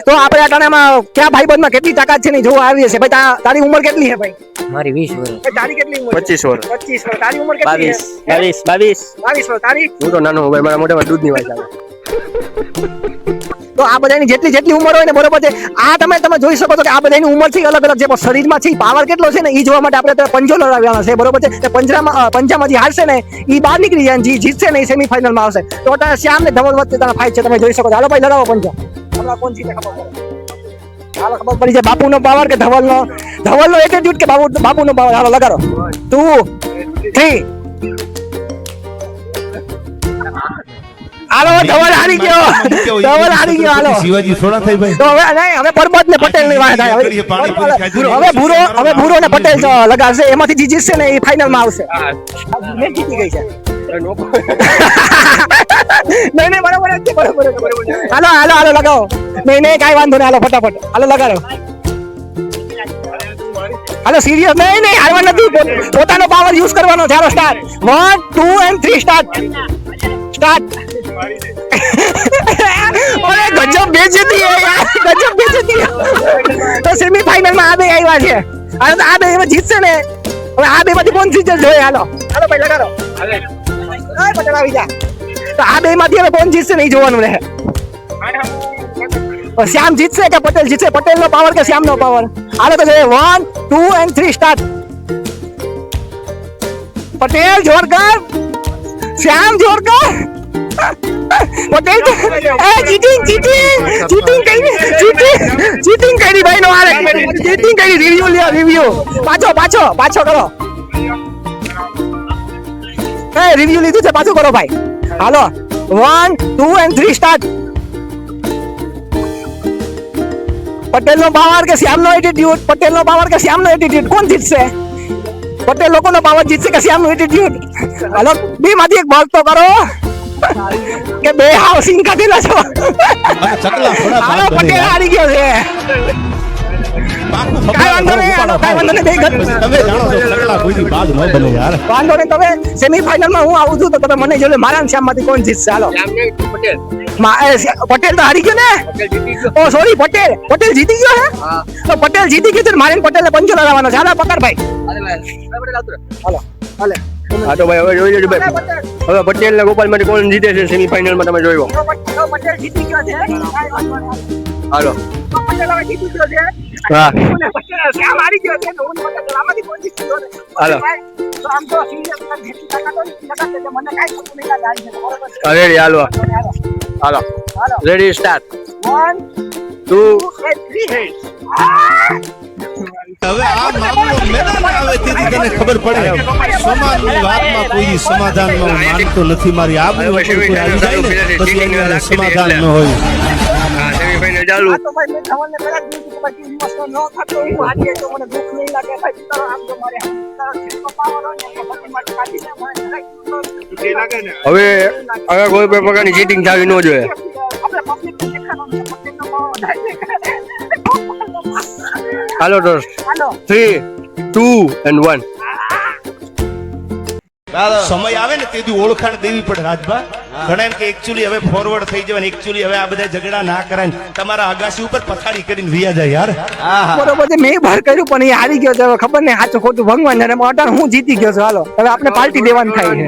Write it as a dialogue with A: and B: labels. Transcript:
A: તો આપણે અટાણામાં ક્યાં ભાઈબંધમાં કેટલી તાકાત છે ને જોવા આવીએ છે ભાઈ. તારી ઉંમર કેટલી છે ભાઈ?
B: મારી 20 વર્ષ.
A: તારી કેટલી ઉંમર?
C: 25 વર્ષ.
A: 25 વર્ષ. તારી ઉંમર કેટલી છે?
C: 22
A: વર્ષ. તારી?
C: હું તો નાનો ભાઈ, મારા મોઢામાં દૂધની વાય ચાલે.
A: તો આ બધાની જેટલી ઉંમર હોય ને બરોબર છે. આ તમે જોઈ શકો છો કે આ બધાની ઉંમર થી અલગ અલગ છે, પણ શરીરમાં છે પાવર કેટલો છે ને એ જોવા માટે આપણે પંજો લડાવવાના છે બરોબર છે. પંજામાં જે હારશે ને એ બહાર નીકળી જાય, જે જીતશે ને એ સેમીફાઇનલમાં આવશે. તો અત્યારે શ્યામ ને ધવલ વચ્ચે તારા ફાઇટ છે, તમે જોઈ શકો છો. હાલો ભાઈ લડાવો પંજો. હમણાં કોણ જીતે ખબર પડે. હાલો ખબર પડી જાય બાપુનો પાવર કે ધવલનો એટીટ્યુડ કે બાપુનો પાવર. હાલો લગાડો 2 3. હાલો ધવલ હારી ગયો. હાલો
D: શિવાજી થોડા થઈ ભાઈ.
A: તો હવે પરબત ને પટેલ ની વાત થાય. હવે ભૂરો ને પટેલ લગાડશે, એમાંથી જે જીતશે ને એ ફાઇનલ માં આવશે. મેં જીતી ગઈ છે. નહીં બરોબર જ છે, બરોબર. હાલો લગાવો. નહીં કાઈ વાંધો નહીં. હાલો ફટાફટ હાલો લગાડો. હાલો સિરિયસ નહીં હારવા નથી, પોતાનો પાવર યુઝ કરવાનો. ચાલો સ્ટાર્ટ 1 2 and 3 સ્ટાર્ટ. અરે ગજબ બેજતી હે યાર, ગજબ બેજતી. તો સેમીફાઇનલ માં આ બે આવ્યા છે. આ બે એમાં જીતશે ને. હવે આ બે માંથી કોણ જીતે જોઈએ. હાલો ભાઈ લગાડો. પટેલ આવી જા. તો આ બે માંથી હવે કોણ જીતશે ને એ જોવાનું રહે. શ્યામ જીતશે કે પટેલ જીતશે? પટેલ નો પાવર કે શ્યામ નો પાવર? હાલો તો 1 2 and 3 સ્ટાર્ટ. પટેલ જોરદાર, શ્યામ જોરદાર. પટેલ ચીટિંગ કરી ભાઈ નો આરે. ચીટિંગ કરી. રિવ્યુ પાછો કરો. રિવ્યુ લીધું છે, પાછું કરો ભાઈ. હાલો 1 2 and 3 સ્ટાર્ટ. પટેલ નો પાવર કે શ્યામ નો એટીટ્યુડ? પટેલ નો પાવર કે શ્યામ નો એટીટ્યુડ? કોણ જીતશે? પટેલ લોકો નો પાવર જીતશે કે શ્યામ નો એટીટ્યુડ? હાલો બે માંથી એક ભાગ તો કરો કે બે હાઉસિંગ કાઢેલા છો. હાલો પટેલ હારી ગયો છે. વાંધો નહીં. તમે સેમીફાઇનલ માં હું આવું છું તો તમે મને જોડે મારા શ્યામ માંથી કોણ જીતશે? હાલો પટેલ તો હારી ગયો ને. ઓ સોરી, પટેલ જીતી ગયો હે. તો પટેલ જીતી ગયો છે, મારે પટેલ પંચો લડાવવાનો છે. હાલો પકડ ભાઈ. હાલો હાલે.
C: હા તો ભાઈ હવે જોઈ લેજો ભાઈ. હવે પટેલ ને ગોપાલ માંથી કોણ જીતે છે સેમીફાઇનલ માં તમે જોયો.
A: પટેલ જીતી ગયો છે.
C: હાલો
A: પટેલ હવે જીતી ગયો છે.
C: હા
A: શ્યામ હારી ગયો છે. આમાંથી કોણ જીતી ગયો?
C: હાલો
A: તો આમ તો સિરિયસ જેટલી તાકાત હોય મને કાઈ ખબર નહીં લાગે.
C: રેડી હાલો રેડી સ્ટાર્ટ
A: 1 2 3.
D: હવે આ મામલો મેદાનમાં આવે તેથી તને ખબર પડે સમાજની વાતમાં કોઈ સમાધાનમાં માનતો નથી. મારી આબરૂ કોઈ આવી જાય ને પછી એનું સમાધાન ન હોય.
C: સેમીફાઇનલ ચાલુ.
A: તો ભાઈ મેં ધવલને કરા દીધું કે ભાઈ ઇમોશનલ ન થતો હું હારીએ તો મને દુખ નહીં લાગે ભાઈ. તારો આમ તો મારે તારો જેટલો પાવર હોય ને એ બધી માટે કાઢી દે. મને લાગે ને
C: હવે કોઈ પણ પ્રકારની ચીટિંગ થવી ન જોઈએ.
A: આપણે પબ્લિક દેખાડો ને પબ્લિકનો પાવર વધારે.
C: હાલો તો
A: હાલો
C: 3 2 and 1.
D: સમય આવે ને તેથી ઓળખાણ દેવી પડે રાજભા. ઘણા એમ કે એકચ્યુઅલી હવે ફોરવર્ડ થઈ જવાય, એકચ્યુઅલી હવે આ બધા ઝઘડા ના કરાય, તમારા અગાસી ઉપર પથારી કરીને વિયા જાય યાર.
A: બરોબર છે. મેં બહાર કર્યું પણ એ હારી ગયો છે. હવે ખબર નહીં સાચું ખોટું ભગવાન જાણે. હું જીતી ગયો છું. હાલો હવે આપણે પાર્ટી દેવાની થાય છે.